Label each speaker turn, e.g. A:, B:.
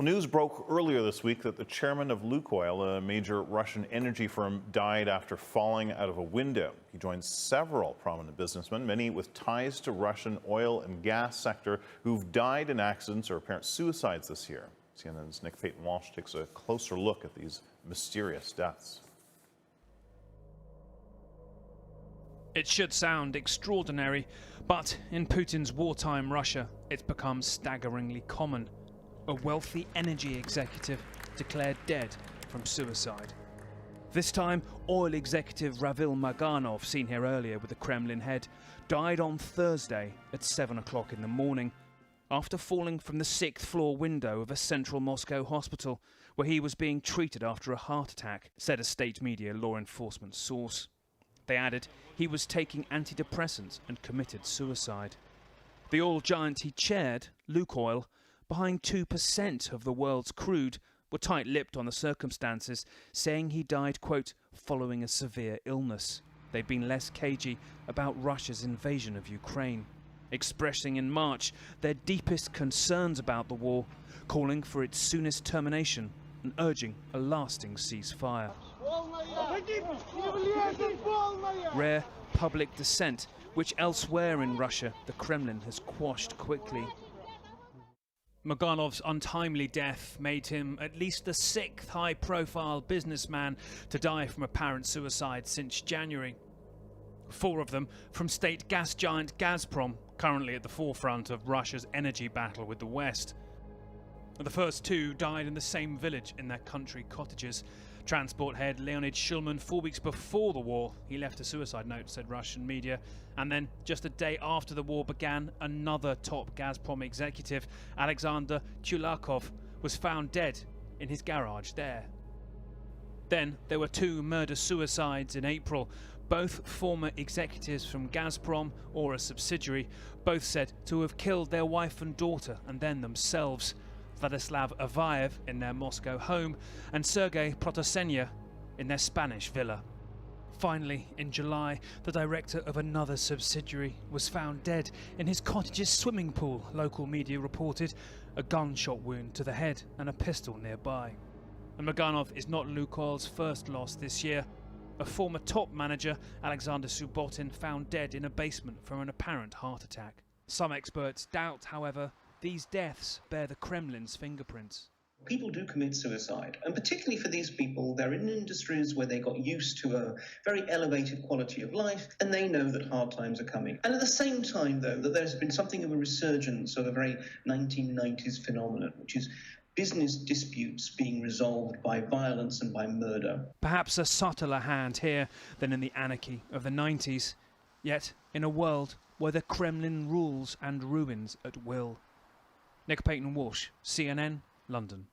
A: Well, news broke earlier this week that the chairman of Lukoil, a major Russian energy firm, died after falling out of a window. He joined several prominent businessmen, many with ties to Russian oil and gas sector, who've died in accidents or apparent suicides this year. CNN's Nick Paton Walsh takes a closer look at these mysterious deaths.
B: It should sound extraordinary, but in Putin's wartime Russia, it's become staggeringly common. A wealthy energy executive declared dead from suicide. This time, oil executive Ravil Maganov, seen here earlier with the Kremlin head, died on Thursday at 7 o'clock in the morning after falling from the 6th floor window of a central Moscow hospital where he was being treated after a heart attack, said a state media law enforcement source. They added he was taking antidepressants and committed suicide. The oil giant he chaired, Lukoil, behind 2% of the world's crude, were tight-lipped on the circumstances, saying he died, quote, following a severe illness. They'd been less cagey about Russia's invasion of Ukraine, expressing in March their deepest concerns about the war, calling for its soonest termination and urging a lasting ceasefire. Rare public dissent, which elsewhere in Russia the Kremlin has quashed quickly. Maganov's untimely death made him at least the 6th high-profile businessman to die from apparent suicide since January. 4 of them from state gas giant Gazprom, currently at the forefront of Russia's energy battle with the West. The first 2 died in the same village in their country cottages. Transport head Leonid Shulman, 4 weeks before the war, he left a suicide note, said Russian media. And then, just a day after the war began, another top Gazprom executive, Alexander Chulakov, was found dead in his garage there. Then there were 2 murder-suicides in April, both former executives from Gazprom or a subsidiary, both said to have killed their wife and daughter and then themselves. Vladislav Avayev in their Moscow home and Sergei Protosenya in their Spanish villa. Finally, in July, the director of another subsidiary was found dead in his cottage's swimming pool, local media reported, a gunshot wound to the head and a pistol nearby. And Maganov is not Lukoil's first loss this year. A former top manager, Alexander Subbotin, found dead in a basement from an apparent heart attack. Some experts doubt, however, these deaths bear the Kremlin's fingerprints.
C: People do commit suicide, and particularly for these people, they're in industries where they got used to a very elevated quality of life, and they know that hard times are coming. And at the same time, though, that there's been something of a resurgence of a very 1990s phenomenon, which is business disputes being resolved by violence and by murder.
B: Perhaps a subtler hand here than in the anarchy of the 90s, yet in a world where the Kremlin rules and ruins at will. Nick Paton Walsh, CNN, London.